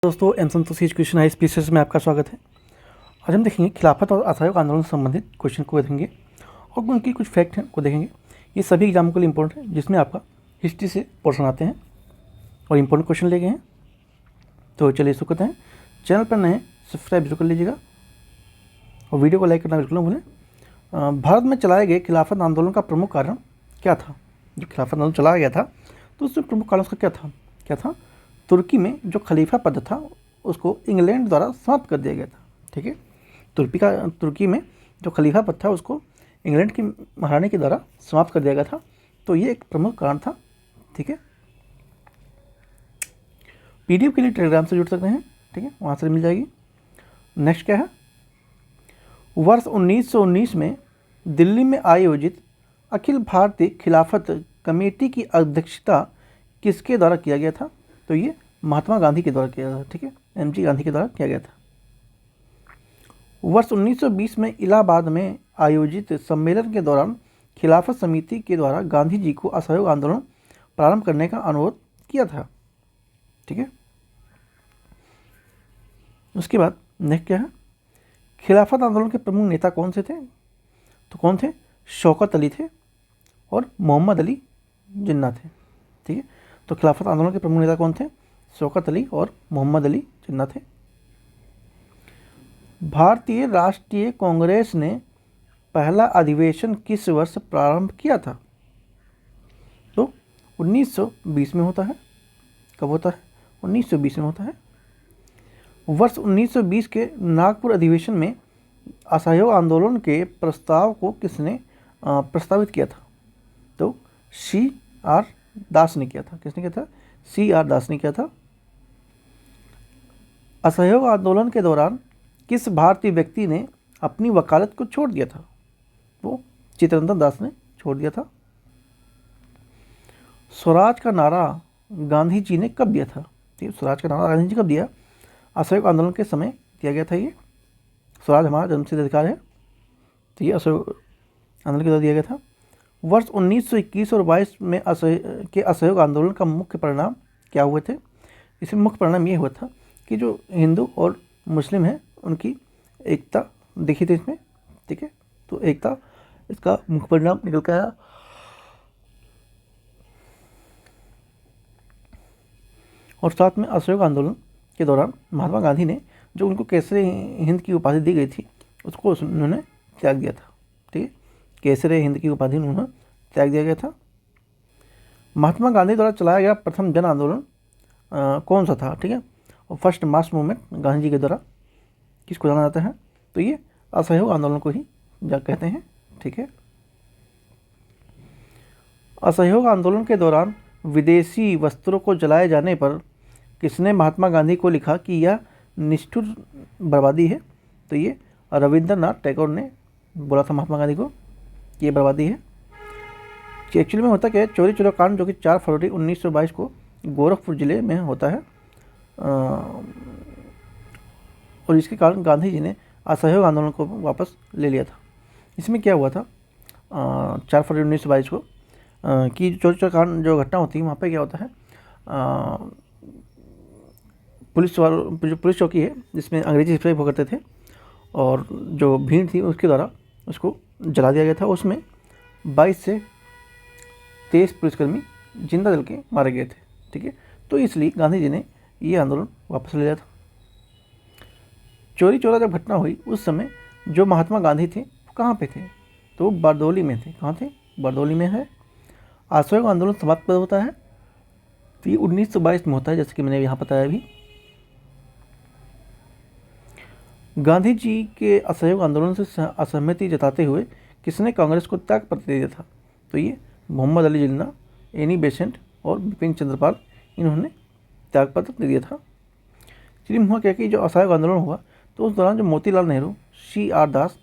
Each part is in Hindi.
दोस्तों M Santoshi education high species में आपका स्वागत है। आज हम देखेंगे खिलाफत और असहयोग आंदोलन से संबंधित क्वेश्चन को देखेंगे और उनकी कुछ फैक्ट हैं को देखेंगे। ये सभी एग्जाम के लिए इंपॉर्टेंट है, जिसमें आपका हिस्ट्री से पोर्शन आते हैं और इंपॉर्टेंट क्वेश्चन ले गए हैं। तो चलिए शुरू करते हैं। चैनल पर नए हैं सब्सक्राइब जरूर कर लीजिएगा और वीडियो को लाइक करना बिल्कुल न भूलें। भारत में चलाए गए खिलाफत आंदोलन का प्रमुख कारण क्या था? जो खिलाफत आंदोलन चलाया गया था तो उसमें प्रमुख कारण उसका क्या था? तुर्की में जो खलीफा पद था उसको इंग्लैंड द्वारा समाप्त कर दिया गया था। ठीक है, तुर्की में जो खलीफा पद था उसको इंग्लैंड की महारानी के द्वारा समाप्त कर दिया गया था। तो ये एक प्रमुख कारण था। ठीक है, पीडीएफ के लिए टेलीग्राम से जुड़ सकते हैं। ठीक है, वहाँ से मिल जाएगी। नेक्स्ट क्या है? वर्ष 1919 में दिल्ली में आयोजित अखिल भारतीय खिलाफत कमेटी की अध्यक्षता किसके द्वारा किया गया था? तो ये महात्मा गांधी के द्वारा किया था। ठीक है, एमजी गांधी के द्वारा किया गया था। वर्ष 1920 में इलाहाबाद में आयोजित सम्मेलन के दौरान खिलाफत समिति के द्वारा गांधी जी को असहयोग आंदोलन प्रारंभ करने का अनुरोध किया था। ठीक है, उसके बाद नेक्स्ट क्या है? खिलाफत आंदोलन के प्रमुख नेता कौन से थे? तो कौन थे? शौकत अली थे और मोहम्मद अली जिन्ना थे। ठीक है, तो खिलाफत आंदोलन के प्रमुख नेता कौन थे? शौकत अली और मोहम्मद अली जिन्ना थे। भारतीय राष्ट्रीय कांग्रेस ने पहला अधिवेशन किस वर्ष प्रारंभ किया था? तो 1920 में होता है। कब होता है? 1920 में होता है। वर्ष 1920 के नागपुर अधिवेशन में असहयोग आंदोलन के प्रस्ताव को किसने प्रस्तावित किया था? तो C.R. दास ने किया था। किसने किया था? C.R. दास ने किया था। असहयोग आंदोलन के दौरान किस भारतीय व्यक्ति ने अपनी वकालत को छोड़ दिया था? वो चित्तरंजन दास ने छोड़ दिया था। स्वराज का नारा गांधी जी ने कब दिया था? स्वराज का नारा गांधी जी कब दिया? असहयोग आंदोलन के समय दिया गया था। ये स्वराज हमारा जन्मसिद्ध अधिकार है, तो ये असहयोग आंदोलन के द्वारा दिया गया था। वर्ष 1921 और 22 में असहयोग आंदोलन का मुख्य परिणाम क्या हुए थे? इसमें मुख्य परिणाम ये हुआ था कि जो हिंदू और मुस्लिम हैं उनकी एकता दिखी थी इसमें। ठीक है, तो एकता इसका मुख्य परिणाम निकल के आया। और साथ में असहयोग आंदोलन के दौरान महात्मा गांधी ने जो उनको केसरे हिंद की उपाधि दी गई थी उसको उन्होंने त्याग दिया था। ठीक है, केसरे हिंद की उपाधि उन्होंने त्याग दिया गया था। महात्मा गांधी द्वारा चलाया गया प्रथम जन आंदोलन कौन सा था? ठीक है, और first mass movement Gandhi ji के द्वारा किसको जाना जाता है? तो ये असहयोग आंदोलन को ही कहते हैं। ठीक है, असहयोग आंदोलन के दौरान विदेशी वस्त्रों को जलाए जाने पर किसने महात्मा गांधी को लिखा कि यह निष्ठुर बर्बादी है? तो ये रविंद्रनाथ टैगोर ने बोला था महात्मा गांधी को ये बर्बादी है। कि एक्चुअली में होता क्या है? चौरी चौरा कांड जो कि 4 फरवरी 1922 को गोरखपुर जिले में होता है और इसके कारण गांधी जी ने असहयोग आंदोलन को वापस ले लिया था। इसमें क्या हुआ था 4 फरवरी 1922 को कि चौरी चौरा कांड जो घटना होती है वहाँ पे क्या होता है पुलिस चौकी है जिसमें अंग्रेजी सिपाही हुआ करते थे और जो भीड़ थी उसके द्वारा उसको जला दिया गया था। उसमें 22 से 23 पुलिसकर्मी जिंदा जल के मारे गए थे। ठीक है, तो इसलिए गांधी जी ने ये आंदोलन वापस ले लिया था। चौरी चौरा जब घटना हुई उस समय जो महात्मा गांधी थे वो कहाँ पे थे? तो बरदौली में थे। कहाँ थे? बरदौली में है। असहयोग आंदोलन समाप्त कब होता है? तो ये 1922 में होता है, जैसे कि मैंने यहाँ बताया अभी। गांधी जी के असहयोग आंदोलन से असहमति जताते हुए किसने कांग्रेस को त्यागपत्र दे दिया था? तो ये मोहम्मद अली जिन्ना, एनी बेसेंट और बिपिन चंद्रपाल, इन्होंने त्यागपत्र दे दिया था। चलिए हुआ क्या कि जो असहयोग आंदोलन हुआ तो उस दौरान जो मोतीलाल नेहरू, C.R. दास,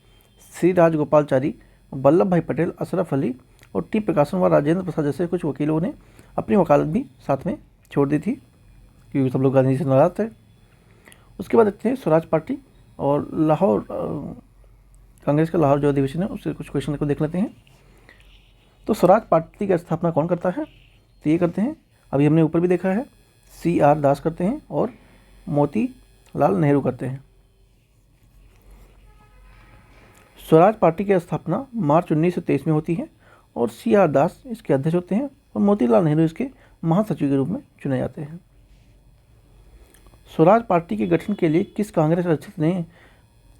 श्री राजगोपालचारी, वल्लभ भाई पटेल, अशरफ अली और टी प्रकाशन व राजेंद्र प्रसाद जैसे कुछ वकीलों ने अपनी वकालत भी साथ में छोड़ दी थी क्योंकि सब लोग गांधी जी से नाराज थे। उसके बाद देखते हैं स्वराज पार्टी और लाहौर कांग्रेस का लाहौर जो अधिवेशन है उससे कुछ क्वेश्चन को देख लेते हैं। तो स्वराज पार्टी की स्थापना कौन करता है? तो ये करते हैं, अभी हमने ऊपर भी देखा है, C.R. दास करते हैं और मोतीलाल नेहरू करते हैं। स्वराज पार्टी की स्थापना मार्च 1923 में होती है और CR दास इसके अध्यक्ष होते हैं और मोतीलाल नेहरू इसके महासचिव के रूप में चुने जाते हैं। स्वराज पार्टी के गठन के लिए किस कांग्रेस अध्यक्ष ने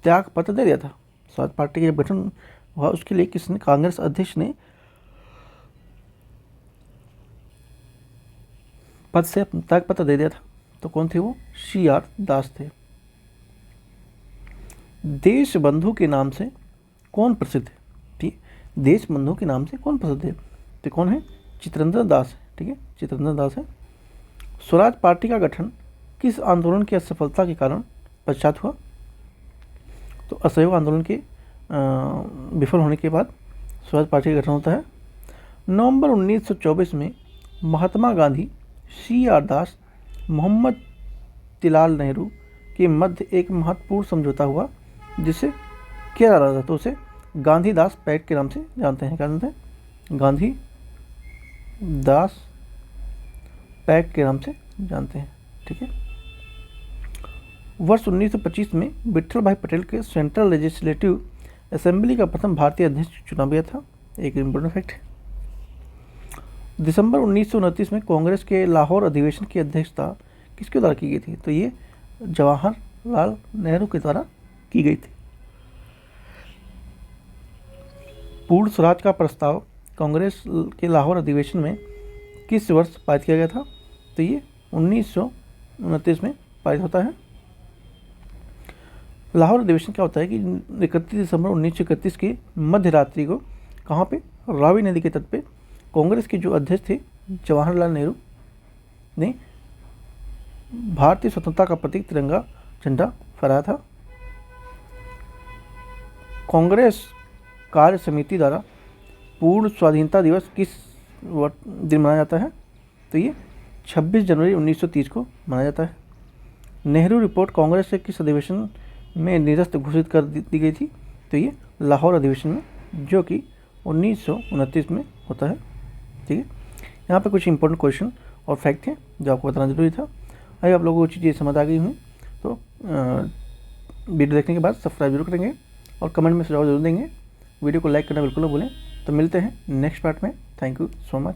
त्याग पत्र दे दिया था? स्वराज पार्टी का जब गठन हुआ उसके लिए किसने, कांग्रेस अध्यक्ष ने पद से त्याग पत्र दे दिया था। तो कौन थे वो? CR दास थे। देशबंधु के नाम से कौन प्रसिद्ध है? ठीक, देशबंधु के नाम से कौन प्रसिद्ध है? तो कौन है? चित्रेंद्र दास है। ठीक है, चित्रेंद्र दास है। स्वराज पार्टी का गठन किस आंदोलन की असफलता के कारण पश्चात हुआ? तो असहयोग आंदोलन के विफल होने के बाद स्वराज पार्टी का गठन होता है। नवंबर 1924 में महात्मा गांधी, CR दास, मोतीलाल नेहरू के मध्य एक महत्वपूर्ण समझौता हुआ जिसे किया जा रहा था, तो उसे गांधी दास पैक्ट के नाम से जानते हैं। क्या जानते हैं? गांधी दास पैक्ट के नाम से जानते हैं। ठीक है। वर्ष 1925 में विट्ठल भाई पटेल के सेंट्रल लेजिस्लेटिव असेंबली का प्रथम भारतीय अध्यक्ष चुना गया था। एक इम्पोर्टेंट फैक्ट है। दिसंबर 1929 में कांग्रेस के लाहौर अधिवेशन की अध्यक्षता किसके द्वारा की गई थी? तो ये जवाहरलाल नेहरू के द्वारा की गई थी। पूर्ण स्वराज का प्रस्ताव कांग्रेस के लाहौर अधिवेशन में किस वर्ष पारित किया गया था? तो ये 1929 में पारित होता है। लाहौर अधिवेशन क्या होता है कि 31 दिसंबर 1931 की मध्य रात्रि को कहाँ पे? रावी नदी के तट पे कांग्रेस के जो अध्यक्ष थे जवाहरलाल नेहरू ने भारतीय स्वतंत्रता का प्रतीक तिरंगा झंडा फहराया था। कांग्रेस कार्य समिति द्वारा पूर्ण स्वाधीनता दिवस किस दिन मनाया जाता है? तो ये 26 जनवरी 1930 को मनाया जाता है। नेहरू रिपोर्ट कांग्रेस से किस अधिवेशन में निरस्त घोषित कर दी गई थी? तो ये लाहौर अधिवेशन में, जो कि 1929 में होता है। ठीक है, यहाँ पे कुछ इंपॉर्टेंट क्वेश्चन और फैक्ट हैं जो आपको बताना जरूरी था। अगर आप लोगों को चीज़ें समझ आ गई हुई तो वीडियो देखने के बाद सब्सक्राइब जरूर करेंगे और कमेंट में सुझाव जरूर देंगे। वीडियो को लाइक करना बिल्कुल ना भूलें। तो मिलते हैं नेक्स्ट पार्ट में। Thank you so much.